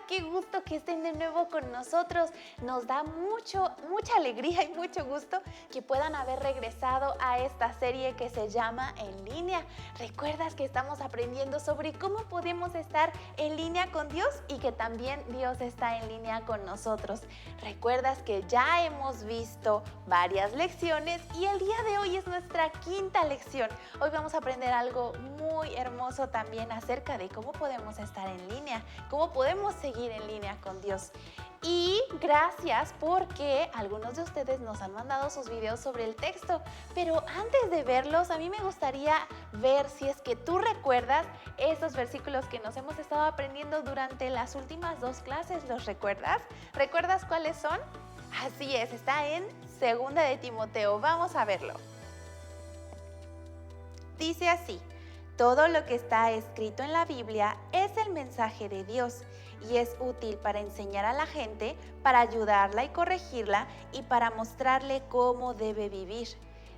Qué gusto que estén de nuevo con nosotros. Nos da mucha alegría y mucho gusto que puedan haber regresado a esta serie que se llama En Línea. ¿Recuerdas que estamos aprendiendo sobre cómo podemos estar en línea con Dios y que también Dios está en línea con nosotros? ¿Recuerdas que ya hemos visto varias lecciones y el día de hoy es nuestra quinta lección? Hoy vamos a aprender algo muy hermoso también acerca de cómo podemos estar en línea, cómo podemos seguir en línea con Dios. Y gracias porque algunos de ustedes nos han mandado sus videos sobre el texto, pero antes de verlos, a mí me gustaría ver si es que tú recuerdas esos versículos que nos hemos estado aprendiendo durante las últimas dos clases. ¿Los recuerdas? ¿Recuerdas cuáles son? Así es, está en 2 de Timoteo. Vamos a verlo. Dice así: todo lo que está escrito en la Biblia es el mensaje de Dios y es útil para enseñar a la gente, para ayudarla y corregirla y para mostrarle cómo debe vivir.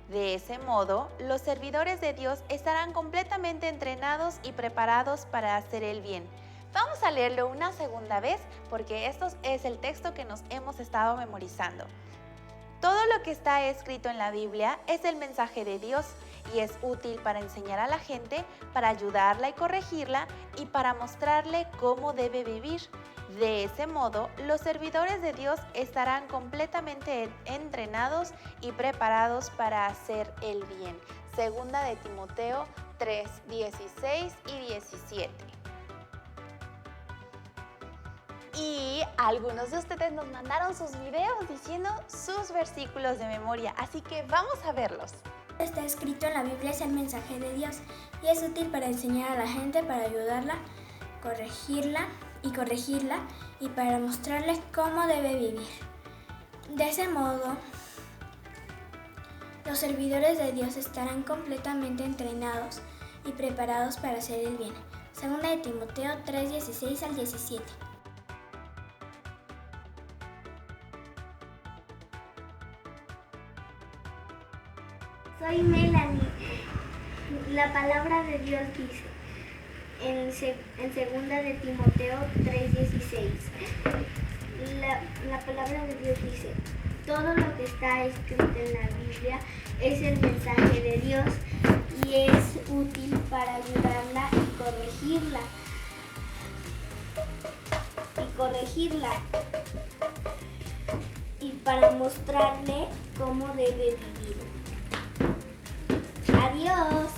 De ese modo, los servidores de Dios estarán completamente entrenados y preparados para hacer el bien. Vamos a leerlo una segunda vez porque esto es el texto que nos hemos estado memorizando. Todo lo que está escrito en la Biblia es el mensaje de Dios y es útil para enseñar a la gente, para ayudarla y corregirla y para mostrarle cómo debe vivir. De ese modo, los servidores de Dios estarán completamente entrenados y preparados para hacer el bien. 2 de Timoteo 3, 16 y 17. Y algunos de ustedes nos mandaron sus videos diciendo sus versículos de memoria, así que vamos a verlos. Está escrito en la Biblia es el mensaje de Dios y es útil para enseñar a la gente, para ayudarla, corregirla y para mostrarles cómo debe vivir. De ese modo, los servidores de Dios estarán completamente entrenados y preparados para hacer el bien. 2 de Timoteo 3, 16 al 17. Soy Melanie. La palabra de Dios dice en 2 de Timoteo 3:16. La palabra de Dios dice: todo lo que está escrito en la Biblia es el mensaje de Dios y es útil para ayudarla y corregirla y para mostrarle cómo debe vivir. Adiós.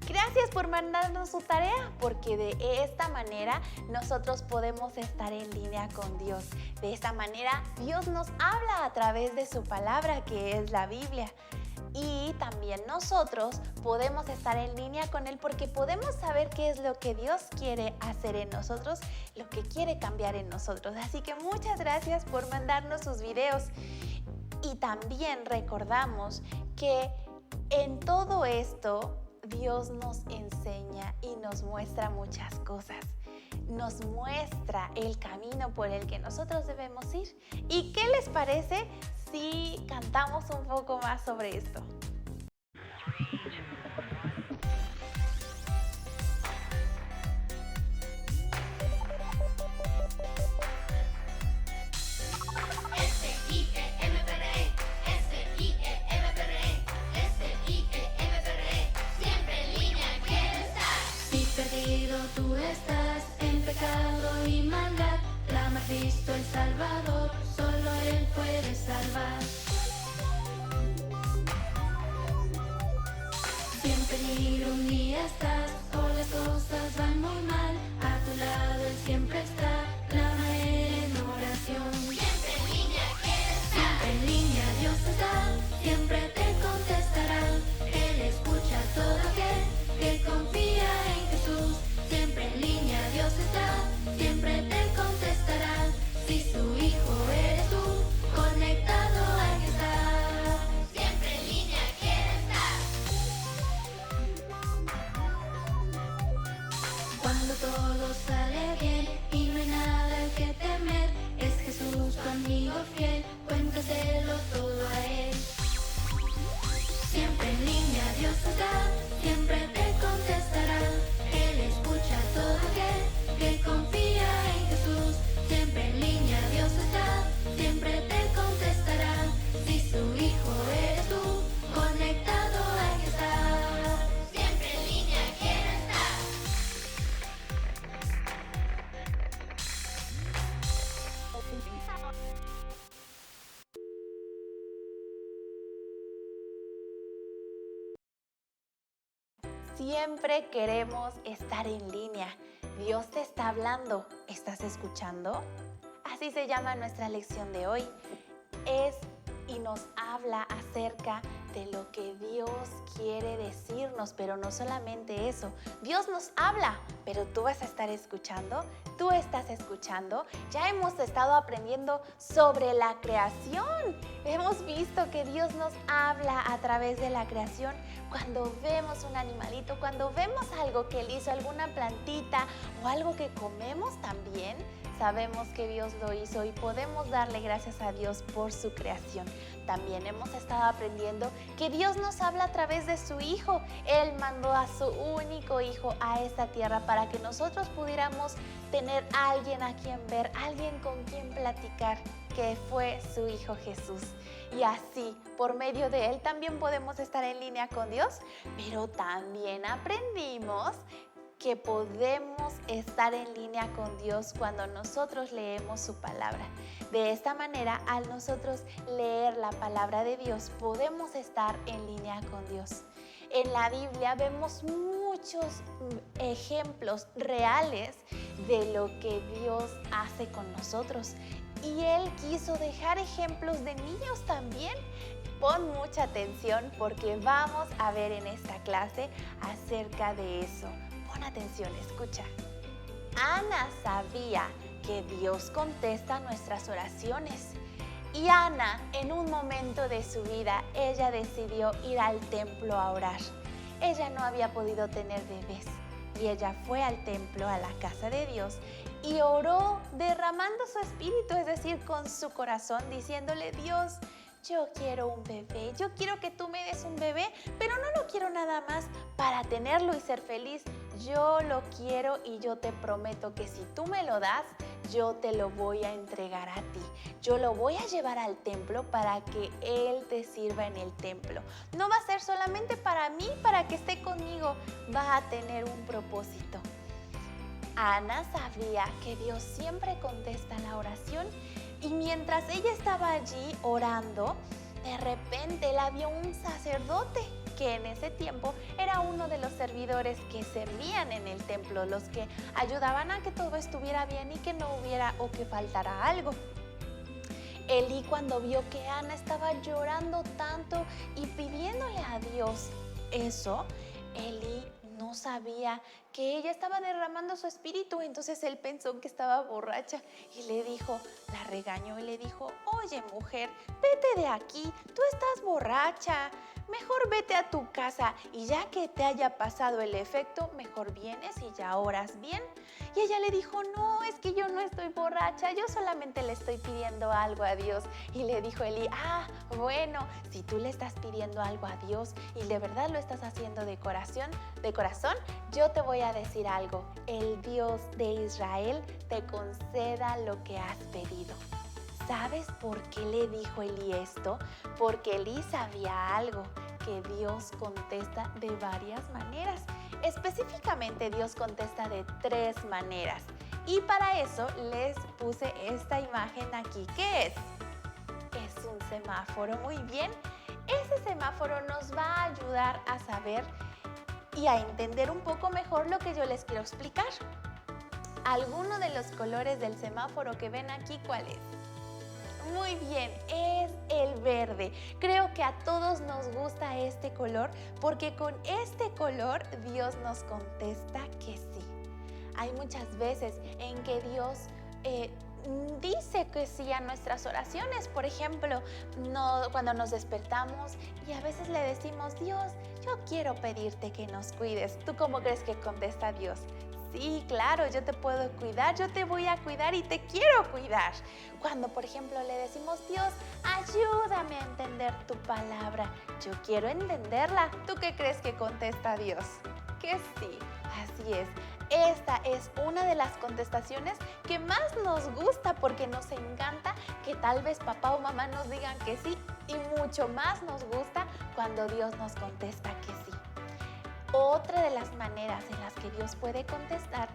Gracias por mandarnos su tarea, porque de esta manera nosotros podemos estar en línea con Dios. De esta manera Dios nos habla a través de su palabra, que es la Biblia. Y también nosotros podemos estar en línea con Él porque podemos saber qué es lo que Dios quiere hacer en nosotros, lo que quiere cambiar en nosotros. Así que muchas gracias por mandarnos sus videos. Y también recordamos que en todo esto, Dios nos enseña y nos muestra muchas cosas. Nos muestra el camino por el que nosotros debemos ir. ¿Y qué les parece si cantamos un poco más sobre esto? Tú estás en pecado y maldad, clama a Cristo el Salvador, solo Él puede salvar. Siempre queremos estar en línea. Dios te está hablando. ¿Estás escuchando? Así se llama nuestra lección de hoy. Y nos habla acerca de lo que Dios quiere decirnos, pero no solamente eso. Dios nos habla, pero tú vas a estar escuchando, tú estás escuchando. Ya hemos estado aprendiendo sobre la creación. Hemos visto que Dios nos habla a través de la creación. Cuando vemos un animalito, cuando vemos algo que Él hizo, alguna plantita o algo que comemos también, sabemos que Dios lo hizo y podemos darle gracias a Dios por su creación. También hemos estado aprendiendo que Dios nos habla a través de su Hijo. Él mandó a su único Hijo a esta tierra para que nosotros pudiéramos tener a alguien a quien ver, alguien con quien platicar, que fue su Hijo Jesús. Y así, por medio de Él, también podemos estar en línea con Dios, pero también aprendimos que podemos estar en línea con Dios cuando nosotros leemos su palabra. De esta manera, al nosotros leer la palabra de Dios, podemos estar en línea con Dios. En la Biblia vemos muchos ejemplos reales de lo que Dios hace con nosotros. Y Él quiso dejar ejemplos de niños también. Pon mucha atención porque vamos a ver en esta clase acerca de eso. Pon atención, escucha. Ana sabía que Dios contesta nuestras oraciones. Y Ana, en un momento de su vida, ella decidió ir al templo a orar. Ella no había podido tener bebés y ella fue al templo, a la casa de Dios, y oró derramando su espíritu, es decir, con su corazón, diciéndole: Dios, yo quiero un bebé, yo quiero que tú me des un bebé, pero no lo quiero nada más para tenerlo y ser feliz. Yo lo quiero y yo te prometo que si tú me lo das, yo te lo voy a entregar a ti. Yo lo voy a llevar al templo para que Él te sirva en el templo. No va a ser solamente para mí, para que esté conmigo, va a tener un propósito. Ana sabía que Dios siempre contesta la oración. Y mientras ella estaba allí orando, de repente la vio un sacerdote que en ese tiempo era uno de los servidores que servían en el templo, los que ayudaban a que todo estuviera bien y que no hubiera o que faltara algo. Elí, cuando vio que Ana estaba llorando tanto y pidiéndole a Dios eso, Elí no sabía que ella estaba derramando su espíritu, entonces él pensó que estaba borracha y le dijo, la regañó y le dijo: oye, mujer, vete de aquí, tú estás borracha, mejor vete a tu casa y ya que te haya pasado el efecto, mejor vienes y ya oras bien. Y ella le dijo: no, es que yo no estoy borracha, yo solamente le estoy pidiendo algo a Dios. Y le dijo Elí: bueno, si tú le estás pidiendo algo a Dios y de verdad lo estás haciendo de corazón, yo te voy a decir algo: el Dios de Israel te conceda lo que has pedido. ¿Sabes por qué le dijo Elí esto? Porque Elí sabía algo, que Dios contesta de varias maneras. Específicamente Dios contesta de 3 maneras. Y para eso les puse esta imagen aquí. ¿Qué es? Es un semáforo. Muy bien. Ese semáforo nos va a ayudar a saber y a entender un poco mejor lo que yo les quiero explicar. ¿Alguno de los colores del semáforo que ven aquí cuál es? Muy bien, es el verde. Creo que a todos nos gusta este color porque con este color Dios nos contesta que sí. Hay muchas veces en que Dios dice que sí a nuestras oraciones. Por ejemplo, cuando nos despertamos y a veces le decimos: Dios, yo quiero pedirte que nos cuides. ¿Tú cómo crees que contesta Dios? Sí, claro, yo te puedo cuidar, yo te voy a cuidar y te quiero cuidar. Cuando, por ejemplo, le decimos: Dios, ayúdame a entender tu palabra, yo quiero entenderla. ¿Tú qué crees que contesta Dios? Que sí, así es. Esta es una de las contestaciones que más nos gusta porque nos encanta que tal vez papá o mamá nos digan que sí, y mucho más nos gusta cuando Dios nos contesta que sí. Otra de las maneras en las que Dios puede contestar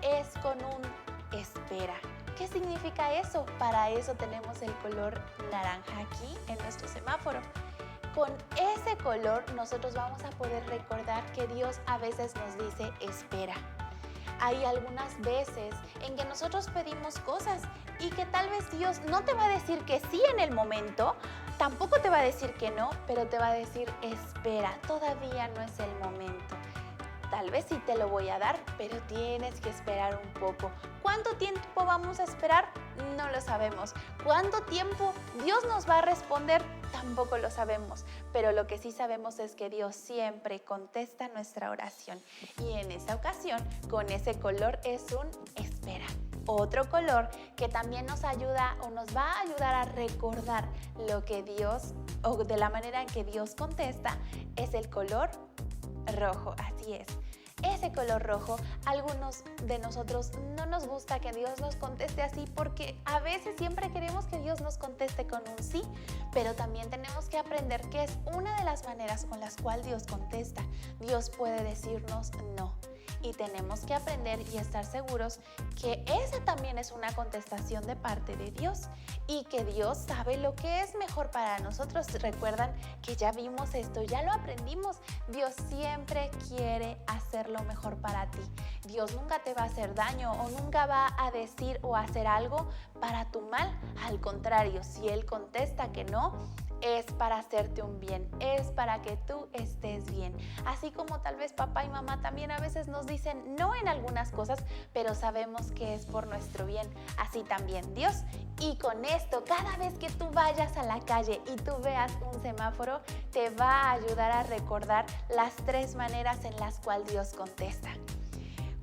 es con un espera. ¿Qué significa eso? Para eso tenemos el color naranja aquí en nuestro semáforo. con ese color nosotros vamos a poder recordar que Dios a veces nos dice espera. Hay algunas veces en que nosotros pedimos cosas y que tal vez Dios no te va a decir que sí en el momento, tampoco te va a decir que no, pero te va a decir espera, todavía no es el momento. Tal vez sí te lo voy a dar, pero tienes que esperar un poco. ¿Cuánto tiempo vamos a esperar? No lo sabemos. ¿Cuánto tiempo Dios nos va a responder? Tampoco lo sabemos. Pero lo que sí sabemos es que Dios siempre contesta nuestra oración. Y en esa ocasión, con ese color es un espera. Otro color que también nos ayuda o nos va a ayudar a recordar lo que Dios, o de la manera en que Dios contesta, es el color rojo, así es. Ese color rojo, algunos de nosotros no nos gusta que Dios nos conteste así porque a veces siempre queremos que Dios nos conteste con un sí, pero también tenemos que aprender que es una de las maneras con las cuales Dios contesta. Dios puede decirnos no. Y tenemos que aprender y estar seguros que esa también es una contestación de parte de Dios y que Dios sabe lo que es mejor para nosotros. Recuerdan que ya vimos esto, ya lo aprendimos. Dios siempre quiere hacer lo mejor para ti. Dios nunca te va a hacer daño o nunca va a decir o hacer algo para tu mal. Al contrario, si Él contesta que no, es para hacerte un bien, es para que tú estés bien. Así como tal vez papá y mamá también a veces nos dicen no en algunas cosas, pero sabemos que es por nuestro bien. Así también Dios. Y con esto, cada vez que tú vayas a la calle y tú veas un semáforo, te va a ayudar a recordar las 3 maneras en las cuales Dios contesta.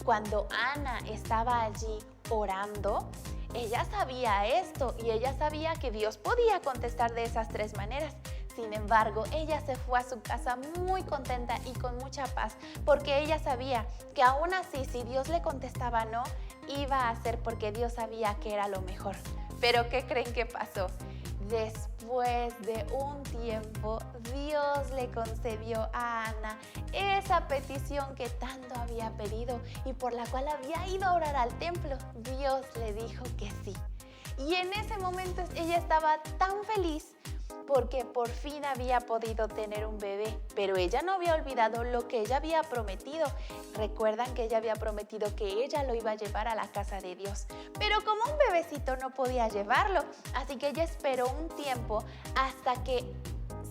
Cuando Ana estaba allí orando, ella sabía esto y ella sabía que Dios podía contestar de esas 3 maneras. Sin embargo, ella se fue a su casa muy contenta y con mucha paz porque ella sabía que aún así, si Dios le contestaba no, iba a ser porque Dios sabía que era lo mejor. Pero ¿qué creen que pasó? Después de un tiempo, Dios le concedió a Ana esa petición que tanto había pedido y por la cual había ido a orar al templo. Dios le dijo que sí. Y en ese momento ella estaba tan feliz porque por fin había podido tener un bebé, pero ella no había olvidado lo que ella había prometido. Recuerdan que ella había prometido que ella lo iba a llevar a la casa de Dios, pero como un bebecito no podía llevarlo, así que ella esperó un tiempo hasta que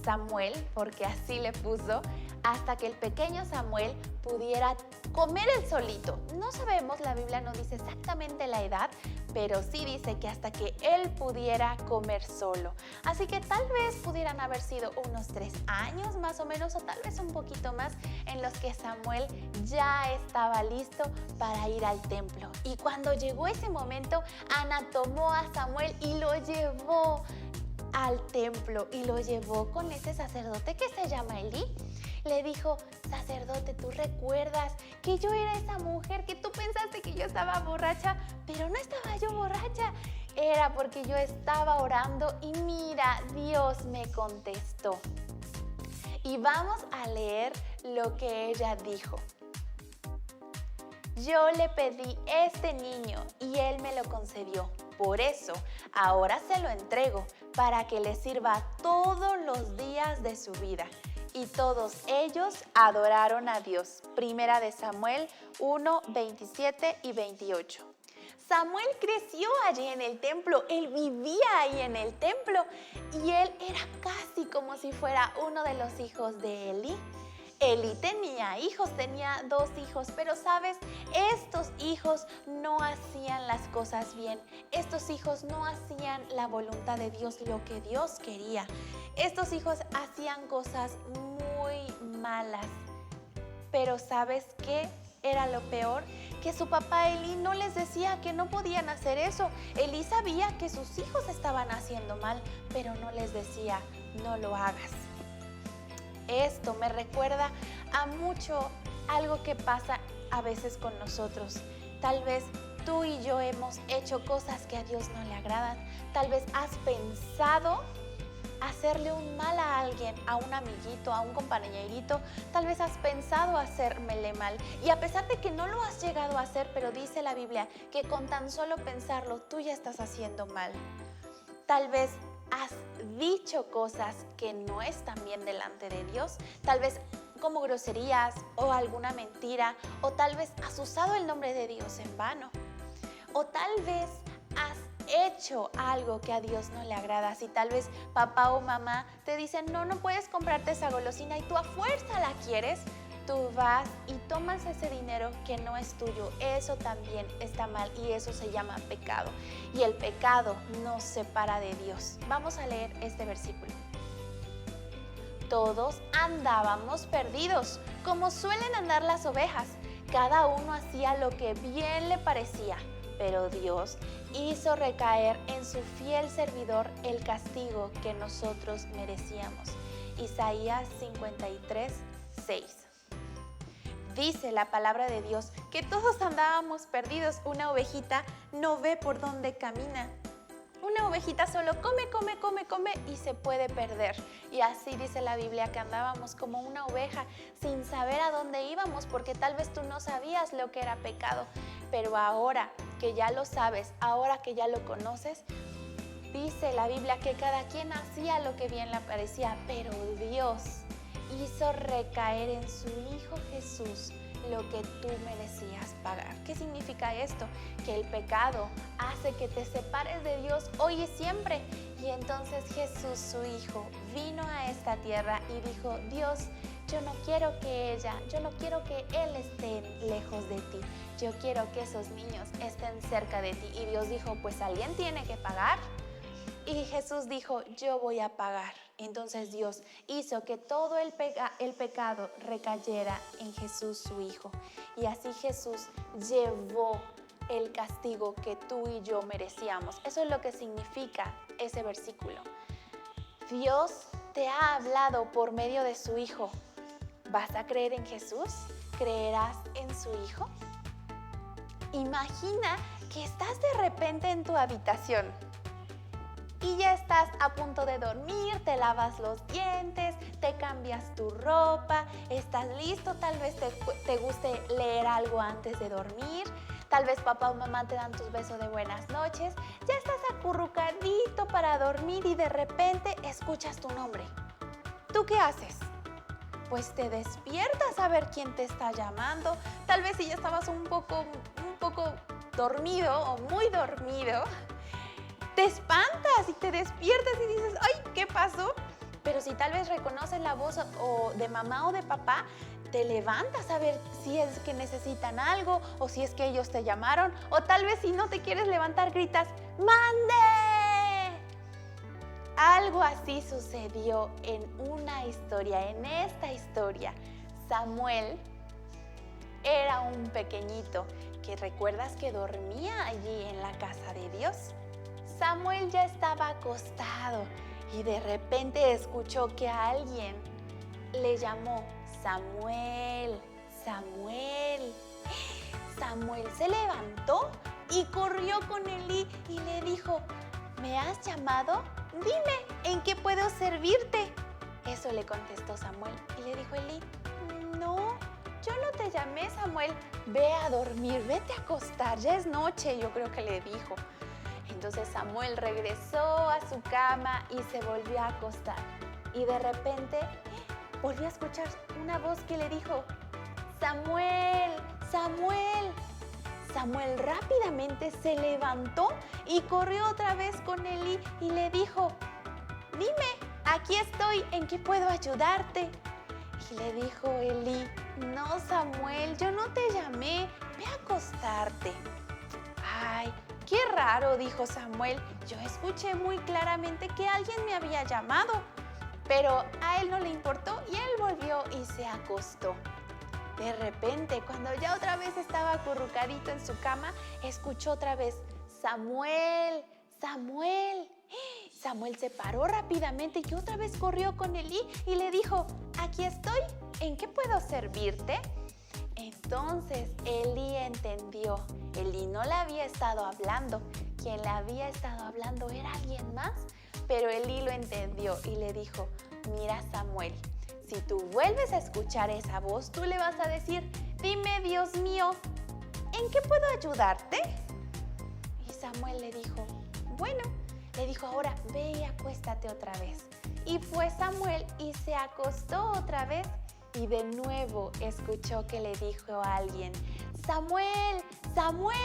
Samuel, porque así le puso, hasta que el pequeño Samuel pudiera comer él solito. No sabemos, la Biblia no dice exactamente la edad, pero sí dice que hasta que él pudiera comer solo. Así que tal vez pudieran haber sido unos 3 años más o menos, o tal vez un poquito más, en los que Samuel ya estaba listo para ir al templo. Y cuando llegó ese momento, Ana tomó a Samuel y lo llevó al templo y lo llevó con ese sacerdote que se llama Elí. Le dijo: sacerdote, ¿tú recuerdas que yo era esa mujer que tú pensaste que yo estaba borracha? Pero no estaba yo borracha, era porque yo estaba orando y mira, Dios me contestó. Y vamos a leer lo que ella dijo. Yo le pedí este niño y él me lo concedió. Por eso, ahora se lo entrego para que le sirva todos los días de su vida. Y todos ellos adoraron a Dios. Primera de Samuel 1, 27 y 28. Samuel creció allí en el templo, él vivía ahí en el templo y él era casi como si fuera uno de los hijos de Elí. Elí tenía hijos, tenía 2 hijos, pero sabes, estos hijos no hacían las cosas bien. Estos hijos no hacían la voluntad de Dios, lo que Dios quería. Estos hijos hacían cosas muy malas. Pero ¿sabes qué era lo peor? Que su papá Elí no les decía que no podían hacer eso. Elí sabía que sus hijos estaban haciendo mal, pero no les decía, no lo hagas. Esto me recuerda a mucho algo que pasa a veces con nosotros. Tal vez tú y yo hemos hecho cosas que a Dios no le agradan. Tal vez has pensado hacerle un mal a alguien, a un amiguito, a un compañerito. Tal vez has pensado hacérmele mal. Y a pesar de que no lo has llegado a hacer, pero dice la Biblia que con tan solo pensarlo, tú ya estás haciendo mal. Tal vez has dicho cosas que no están bien delante de Dios, tal vez como groserías o alguna mentira, o tal vez has usado el nombre de Dios en vano, o tal vez has hecho algo que a Dios no le agrada. Si tal vez papá o mamá te dicen no puedes comprarte esa golosina y tú a fuerza la quieres, tú vas y tomas ese dinero que no es tuyo. Eso también está mal y eso se llama pecado. Y el pecado nos separa de Dios. Vamos a leer este versículo. Todos andábamos perdidos, como suelen andar las ovejas. Cada uno hacía lo que bien le parecía, pero Dios hizo recaer en su fiel servidor el castigo que nosotros merecíamos. Isaías 53:6. Dice la palabra de Dios que todos andábamos perdidos. Una ovejita no ve por dónde camina. Una ovejita solo come y se puede perder. Y así dice la Biblia que andábamos como una oveja sin saber a dónde íbamos, porque tal vez tú no sabías lo que era pecado. Pero ahora que ya lo sabes, ahora que ya lo conoces, dice la Biblia que cada quien hacía lo que bien le parecía, pero Dios hizo recaer en su Hijo Jesús lo que tú merecías pagar. ¿Qué significa esto? Que el pecado hace que te separes de Dios hoy y siempre. Y entonces Jesús, su Hijo, vino a esta tierra y dijo: Dios, yo no quiero que Él esté lejos de ti. Yo quiero que esos niños estén cerca de ti. Y Dios dijo: pues alguien tiene que pagar. Y Jesús dijo: yo voy a pagar. Entonces Dios hizo que todo el pecado recayera en Jesús, su Hijo. Y así Jesús llevó el castigo que tú y yo merecíamos. Eso es lo que significa ese versículo. Dios te ha hablado por medio de su Hijo. ¿Vas a creer en Jesús? ¿Creerás en su Hijo? Imagina que estás de repente en tu habitación y ya estás a punto de dormir, te lavas los dientes, te cambias tu ropa, estás listo, tal vez te guste leer algo antes de dormir, tal vez papá o mamá te dan tus besos de buenas noches, ya estás acurrucadito para dormir y de repente escuchas tu nombre. ¿Tú qué haces? Pues te despiertas a ver quién te está llamando, tal vez si ya estabas un poco dormido o muy dormido, te espantas y te despiertas y dices: ¡ay, qué pasó! Pero si tal vez reconoces la voz o de mamá o de papá, te levantas a ver si es que necesitan algo o si es que ellos te llamaron, o tal vez si no te quieres levantar gritas: ¡mande! Algo así sucedió en esta historia. Samuel era un pequeñito que recuerdas que dormía allí en la casa de Dios. Samuel ya estaba acostado y de repente escuchó que alguien le llamó: Samuel, Samuel. Samuel se levantó y corrió con Elí y le dijo: ¿me has llamado? Dime, ¿en qué puedo servirte? Eso le contestó Samuel y le dijo Elí: no, yo no te llamé, Samuel. Ve a dormir, vete a acostar, ya es noche, yo creo que le dijo. Entonces Samuel regresó a su cama y se volvió a acostar. Y de repente volvió a escuchar una voz que le dijo: Samuel, Samuel. Samuel rápidamente se levantó y corrió otra vez con Elí y le dijo: dime, aquí estoy, ¿en qué puedo ayudarte? Y le dijo Elí: no, Samuel, yo no te llamé, ve a acostarte. Ay, qué raro, dijo Samuel, yo escuché muy claramente que alguien me había llamado. Pero a él no le importó y él volvió y se acostó. De repente, cuando ya otra vez estaba acurrucadito en su cama, escuchó otra vez: Samuel, Samuel. Samuel se paró rápidamente y otra vez corrió con Elí y le dijo: aquí estoy, ¿en qué puedo servirte? Entonces Elí entendió. Elí no le había estado hablando. Quien le había estado hablando era alguien más. Pero Elí lo entendió y le dijo: mira, Samuel, si tú vuelves a escuchar esa voz, tú le vas a decir: dime, Dios mío, ¿en qué puedo ayudarte? Y Samuel le dijo: bueno, le dijo, ahora ve y acuéstate otra vez. Y fue Samuel y se acostó otra vez y de nuevo escuchó que le dijo a alguien, Samuel, Samuel.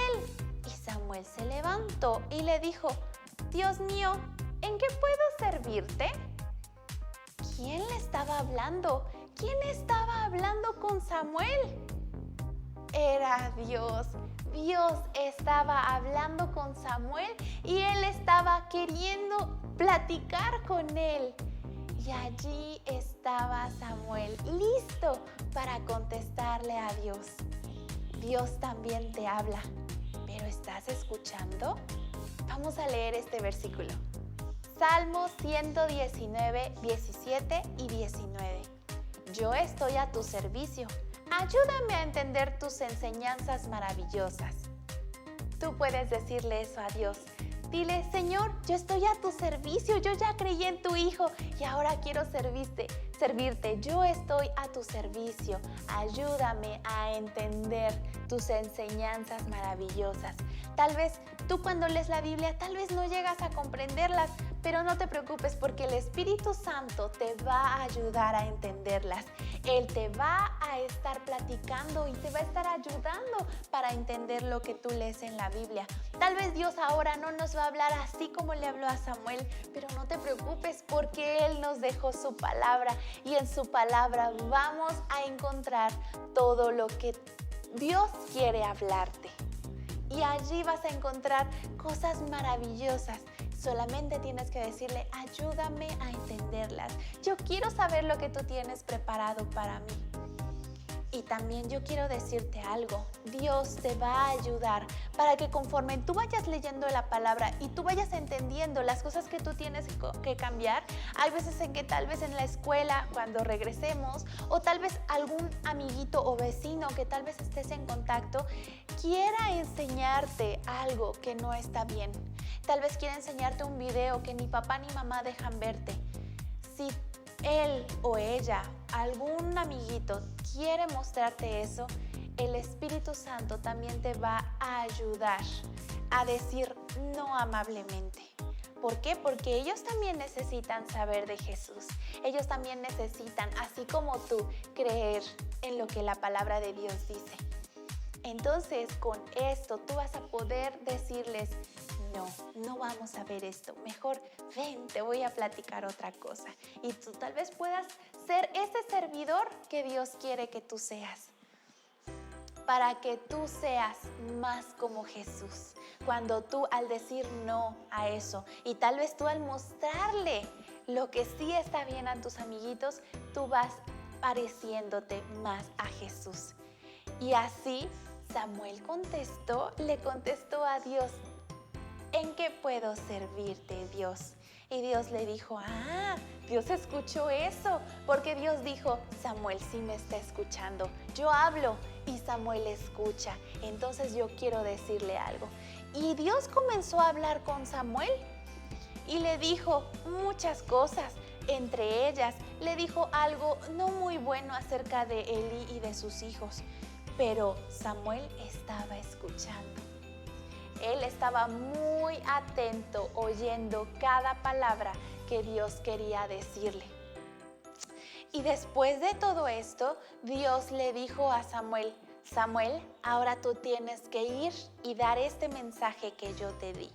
Y Samuel se levantó y le dijo, Dios mío, ¿en qué puedo servirte? ¿Quién le estaba hablando? ¿Quién estaba hablando con Samuel? Era Dios. Dios estaba hablando con Samuel y él estaba queriendo platicar con él. Y allí estaba Samuel, listo para contestarle a Dios. Dios también te habla, ¿pero estás escuchando? Vamos a leer este versículo. Salmo 119, 17 y 19. Yo estoy a tu servicio. Ayúdame a entender tus enseñanzas maravillosas. Tú puedes decirle eso a Dios. Dile, Señor, yo estoy a tu servicio, yo ya creí en tu Hijo y ahora quiero servirte. Yo estoy a tu servicio. Ayúdame a entender tus enseñanzas maravillosas. Tal vez tú cuando lees la Biblia, tal vez no llegas a comprenderlas, pero no te preocupes porque el Espíritu Santo te va a ayudar a entenderlas. Él te va a estar platicando y te va a estar ayudando para entender lo que tú lees en la Biblia. Tal vez Dios ahora no nos va a hablar así como le habló a Samuel, pero no te preocupes porque Él nos dejó su palabra y en su palabra vamos a encontrar todo lo que Dios quiere hablarte. Y allí vas a encontrar cosas maravillosas. Solamente tienes que decirle, ayúdame a entenderlas. Yo quiero saber lo que tú tienes preparado para mí. Y también yo quiero decirte algo. Dios te va a ayudar para que conforme tú vayas leyendo la palabra y tú vayas entendiendo las cosas que tú tienes que cambiar, hay veces en que tal vez en la escuela, cuando regresemos, o tal vez algún amiguito o vecino que tal vez estés en contacto, quiera enseñarte algo que no está bien. Tal vez quiera enseñarte un video que ni papá ni mamá dejan verte. Si él o ella, algún amiguito, quiere mostrarte eso, el Espíritu Santo también te va a ayudar a decir no amablemente. ¿Por qué? Porque ellos también necesitan saber de Jesús. Ellos también necesitan, así como tú, creer en lo que la palabra de Dios dice. Entonces, con esto tú vas a poder decirles, no vamos a ver esto. Mejor ven, te voy a platicar otra cosa. Y tú tal vez puedas ser ese servidor que Dios quiere que tú seas. Para que tú seas más como Jesús. Cuando tú al decir no a eso y tal vez tú al mostrarle lo que sí está bien a tus amiguitos, tú vas pareciéndote más a Jesús. Y así Samuel le contestó a Dios, ¿en qué puedo servirte, Dios? Y Dios le dijo, Dios escuchó eso, porque Dios dijo, Samuel sí me está escuchando. Yo hablo y Samuel escucha, entonces yo quiero decirle algo. Y Dios comenzó a hablar con Samuel y le dijo muchas cosas. Entre ellas, le dijo algo no muy bueno acerca de Elí y de sus hijos, pero Samuel estaba escuchando. Él estaba muy atento, oyendo cada palabra que Dios quería decirle. Y después de todo esto, Dios le dijo a Samuel, Samuel, ahora tú tienes que ir y dar este mensaje que yo te di.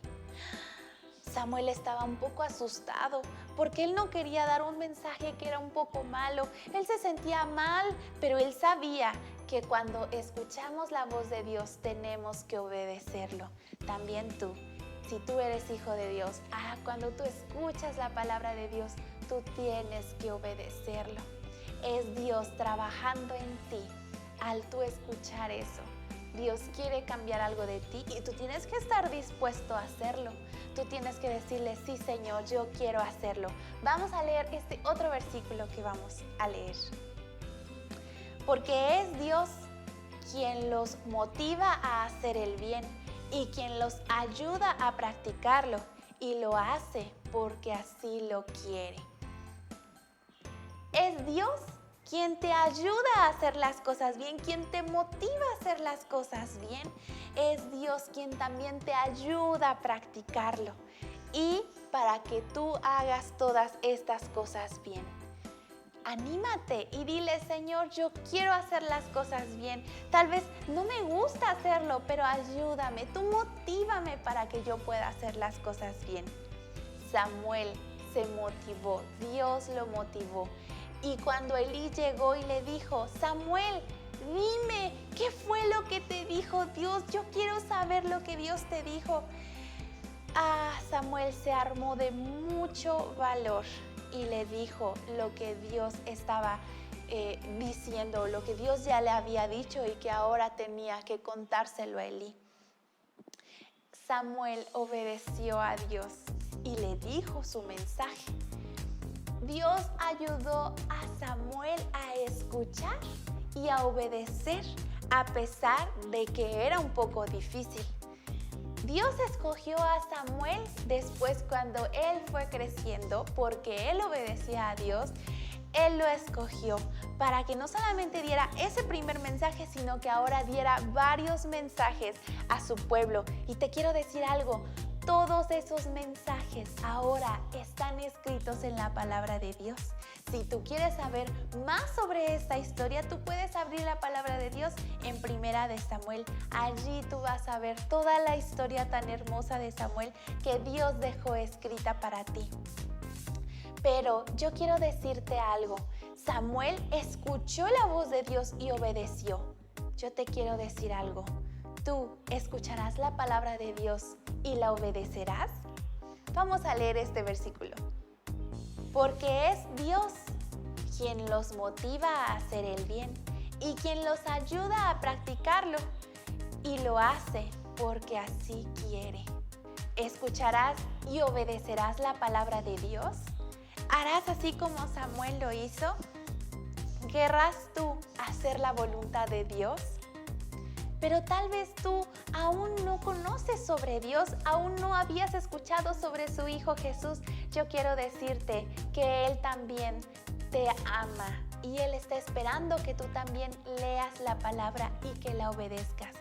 Samuel estaba un poco asustado porque él no quería dar un mensaje que era un poco malo. Él se sentía mal, pero él sabía que cuando escuchamos la voz de Dios tenemos que obedecerlo. También tú, si tú eres hijo de Dios, cuando tú escuchas la palabra de Dios, tú tienes que obedecerlo. Es Dios trabajando en ti al tú escuchar eso. Dios quiere cambiar algo de ti y tú tienes que estar dispuesto a hacerlo. Tú tienes que decirle, sí, Señor, yo quiero hacerlo. Vamos a leer este otro versículo que vamos a leer. Porque es Dios quien los motiva a hacer el bien y quien los ayuda a practicarlo y lo hace porque así lo quiere. Es Dios quien te ayuda a hacer las cosas bien, quien te motiva a hacer las cosas bien. Es Dios quien también te ayuda a practicarlo. Y para que tú hagas todas estas cosas bien. Anímate y dile, Señor, yo quiero hacer las cosas bien. Tal vez no me gusta hacerlo, pero ayúdame, tú motívame para que yo pueda hacer las cosas bien. Samuel se motivó, Dios lo motivó. Y cuando Elí llegó y le dijo, Samuel, dime, ¿qué fue lo que te dijo Dios? Yo quiero saber lo que Dios te dijo. Samuel se armó de mucho valor y le dijo lo que Dios estaba diciendo, lo que Dios ya le había dicho y que ahora tenía que contárselo a Elí. Samuel obedeció a Dios y le dijo su mensaje. Dios ayudó a Samuel a escuchar y a obedecer a pesar de que era un poco difícil. Dios escogió a Samuel después cuando él fue creciendo porque él obedecía a Dios. Él lo escogió para que no solamente diera ese primer mensaje, sino que ahora diera varios mensajes a su pueblo. Y te quiero decir algo, todos esos mensajes ahora están escritos en la palabra de Dios. Si tú quieres saber más sobre esta historia, tú puedes abrir la palabra de Dios en Primera de Samuel. Allí tú vas a ver toda la historia tan hermosa de Samuel que Dios dejó escrita para ti. Pero yo quiero decirte algo. Samuel escuchó la voz de Dios y obedeció. Yo te quiero decir algo. ¿Tú escucharás la palabra de Dios y la obedecerás? Vamos a leer este versículo. Porque es Dios quien los motiva a hacer el bien y quien los ayuda a practicarlo. Y lo hace porque así quiere. ¿Escucharás y obedecerás la palabra de Dios? ¿Harás así como Samuel lo hizo? ¿Querrás tú hacer la voluntad de Dios? Pero tal vez tú aún no conoces sobre Dios, aún no habías escuchado sobre su Hijo Jesús. Yo quiero decirte que Él también te ama y Él está esperando que tú también leas la palabra y que la obedezcas.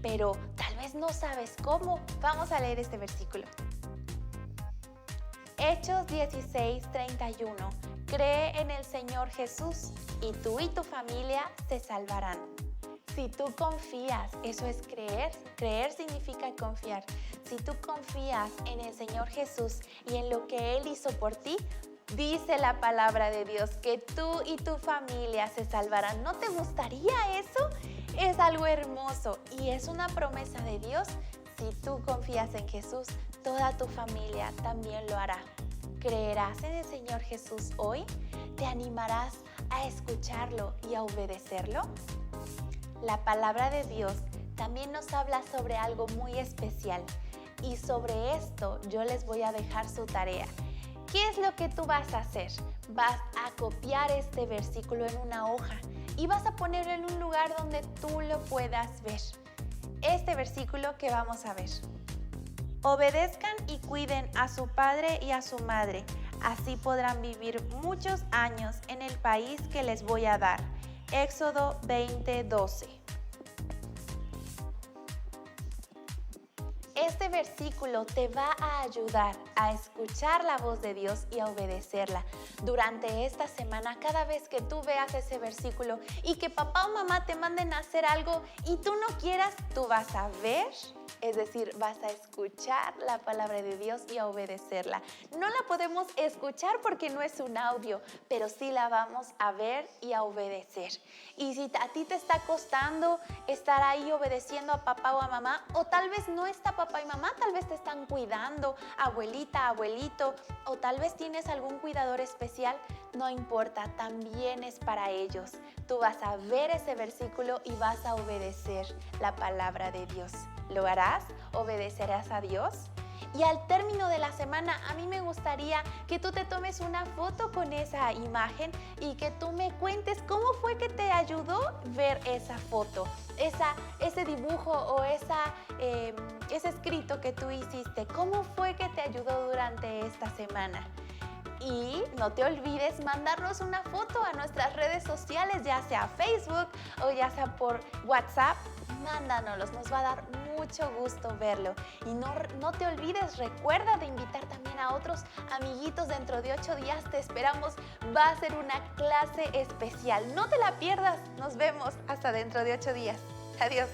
Pero tal vez no sabes cómo. Vamos a leer este versículo. Hechos 16:31. Cree en el Señor Jesús y tú y tu familia se salvarán. Si tú confías, eso es creer. Creer significa confiar. Si tú confías en el Señor Jesús y en lo que Él hizo por ti, dice la palabra de Dios que tú y tu familia se salvarán. ¿No te gustaría eso? Es algo hermoso y es una promesa de Dios. Si tú confías en Jesús, toda tu familia también lo hará. ¿Creerás en el Señor Jesús hoy? ¿Te animarás a escucharlo y a obedecerlo? La palabra de Dios también nos habla sobre algo muy especial y sobre esto yo les voy a dejar su tarea. ¿Qué es lo que tú vas a hacer? Vas a copiar este versículo en una hoja y vas a ponerlo en un lugar donde tú lo puedas ver. Este versículo que vamos a ver. Obedezcan y cuiden a su padre y a su madre, así podrán vivir muchos años en el país que les voy a dar. Éxodo 20:12. Este versículo te va a ayudar a escuchar la voz de Dios y a obedecerla. Durante esta semana, cada vez que tú veas ese versículo y que papá o mamá te manden a hacer algo y tú no quieras, tú vas a ver, es decir, vas a escuchar la palabra de Dios y a obedecerla. No la podemos escuchar porque no es un audio, pero sí la vamos a ver y a obedecer. Y si a ti te está costando estar ahí obedeciendo a papá o a mamá, o tal vez no está papá y mamá, tal vez te están cuidando, abuelita, abuelito, o tal vez tienes algún cuidador especial, no importa, también es para ellos. Tú vas a ver ese versículo y vas a obedecer la palabra de Dios. ¿Lo harás? ¿Obedecerás a Dios? Y al término de la semana, a mí me gustaría que tú te tomes una foto con esa imagen y que tú me cuentes cómo fue que te ayudó ver esa foto, ese dibujo o ese escrito que tú hiciste. ¿Cómo fue que te ayudó durante esta semana? Y no te olvides mandarnos una foto a nuestras redes sociales, ya sea Facebook o ya sea por WhatsApp. Mándanoslos, nos va a dar mucho gusto verlo. Y no te olvides, recuerda de invitar también a otros amiguitos. Dentro de 8 días te esperamos. Va a ser una clase especial. No te la pierdas. Nos vemos hasta dentro de 8 días. Adiós.